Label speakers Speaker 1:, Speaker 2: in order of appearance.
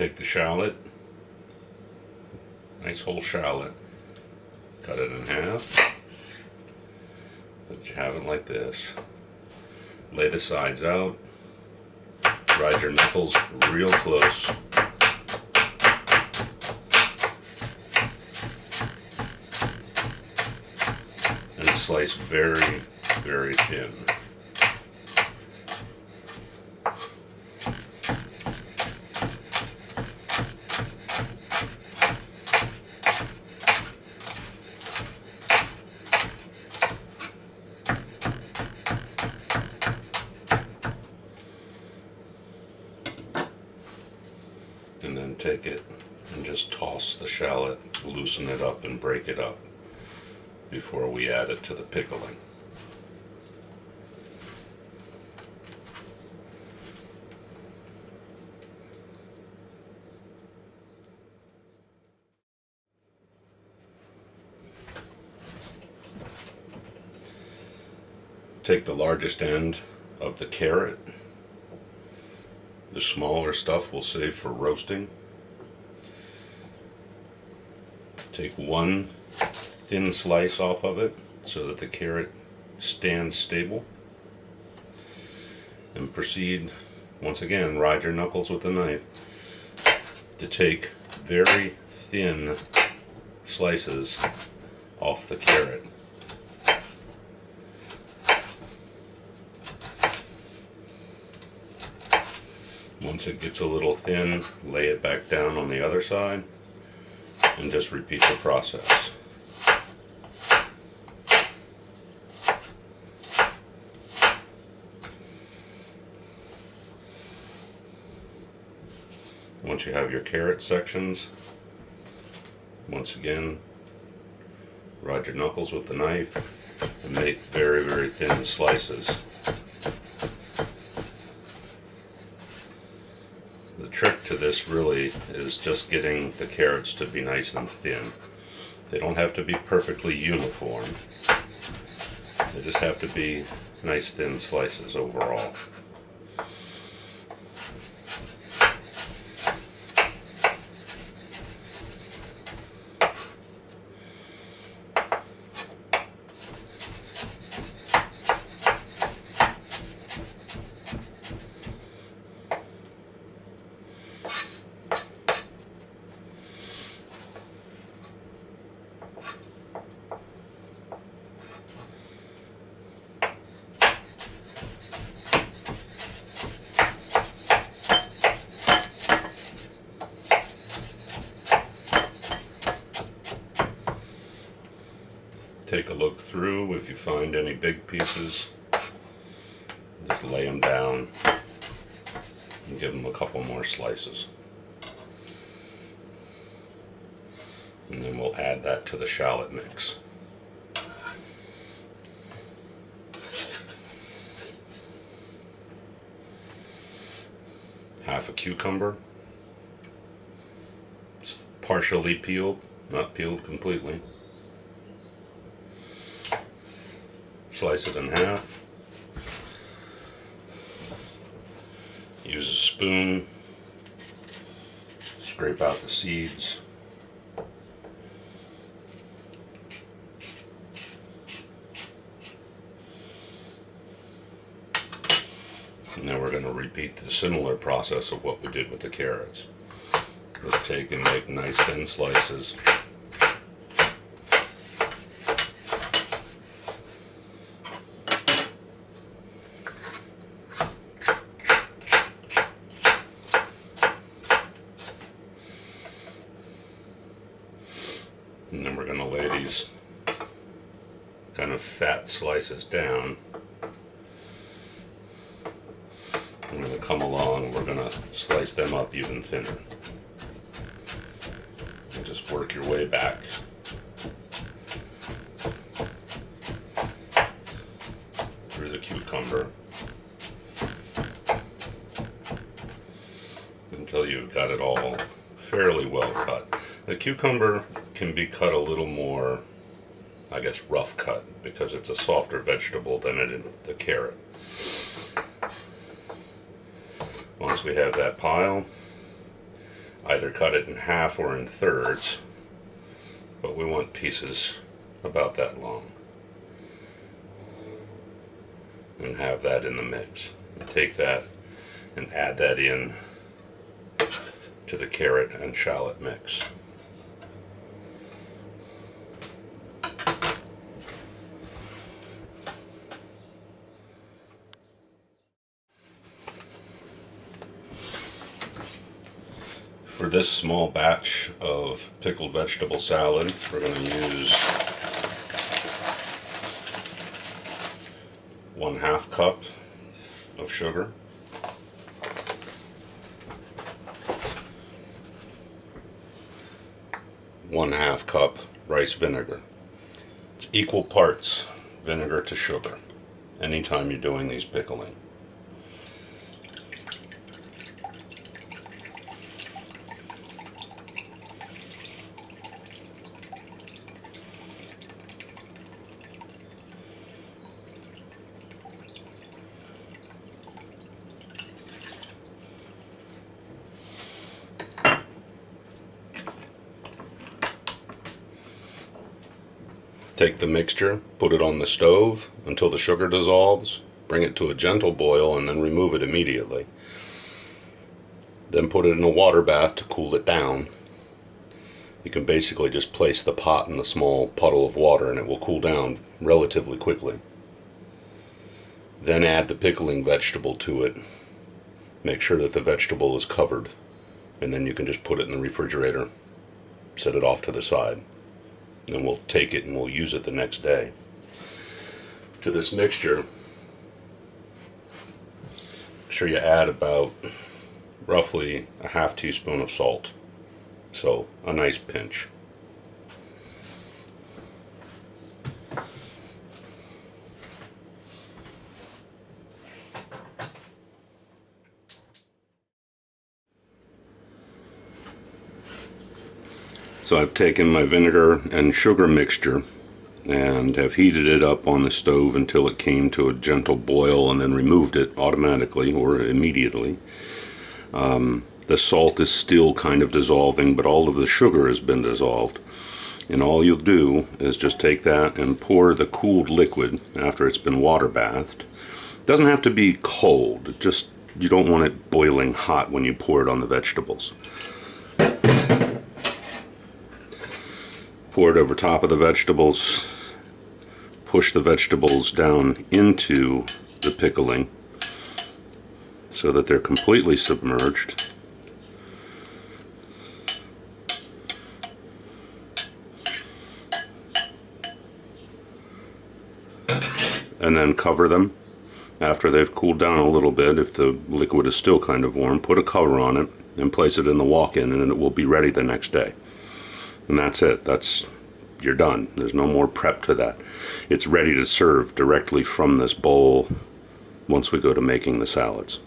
Speaker 1: Take the shallot, nice whole shallot, cut it in half, but you have it like this. Lay the sides out, ride your knuckles real close. And slice very, very thin. And then take it and just toss the shallot, loosen it up and break it up before we add it to the pickling. Take the largest end of the carrot. The smaller stuff we'll save for roasting. Take one thin slice off of it so that the carrot stands stable. And proceed, once again, ride your knuckles with the knife to take very thin slices off the carrot. Once it gets a little thin, lay it back down on the other side and just repeat the process. Once you have your carrot sections, once again, ride your knuckles with the knife and make very, very thin slices. The trick to this really is just getting the carrots to be nice and thin. They don't have to be perfectly uniform. They just have to be nice thin slices overall. Take a look through. If you find any big pieces, just lay them down and give them a couple more slices. And then we'll add that to the shallot mix. Half a cucumber, it's partially peeled, not peeled completely. Slice it in half. Use a spoon. Scrape out the seeds. And then we're going to repeat the similar process of what we did with the carrots. Just take and make nice thin slices. And then we're going to lay these kind of fat slices down. I'm going to come along and we're going to slice them up even thinner. And just work your way back. Through the cucumber. Until you've got it all fairly well cut. The cucumber can be cut a little more, I guess, rough cut because it's a softer vegetable than it is the carrot. Once we have that pile, either cut it in half or in thirds, but we want pieces about that long. And have that in the mix. And take that and add that in to the carrot and shallot mix. For this small batch of pickled vegetable salad, we're going to use 1/2 cup of sugar, 1/2 cup rice vinegar. It's equal parts vinegar to sugar anytime you're doing these pickling. Take the mixture, put it on the stove until the sugar dissolves, bring it to a gentle boil, and then remove it immediately. Then put it in a water bath to cool it down. You can basically just place the pot in a small puddle of water and it will cool down relatively quickly. Then add the pickling vegetable to it. Make sure that the vegetable is covered, and then you can just put it in the refrigerator, set it off to the side. And we'll take it and we'll use it the next day. To this mixture, make sure you add about roughly a 1/2 teaspoon of salt. So a nice pinch. So I've taken my vinegar and sugar mixture and have heated it up on the stove until it came to a gentle boil, and then removed it automatically or immediately. The salt is still kind of dissolving, but all of the sugar has been dissolved. And all you'll do is just take that and pour the cooled liquid after it's been water bathed. It doesn't have to be cold, just you don't want it boiling hot when you pour it on the vegetables. Pour it over top of the vegetables, push the vegetables down into the pickling so that they're completely submerged. And then cover them after they've cooled down a little bit. If the liquid is still kind of warm, put a cover on it and place it in the walk-in, and it will be ready the next day. And that's it. You're done. There's no more prep to that. It's ready to serve directly from this bowl once we go to making the salads.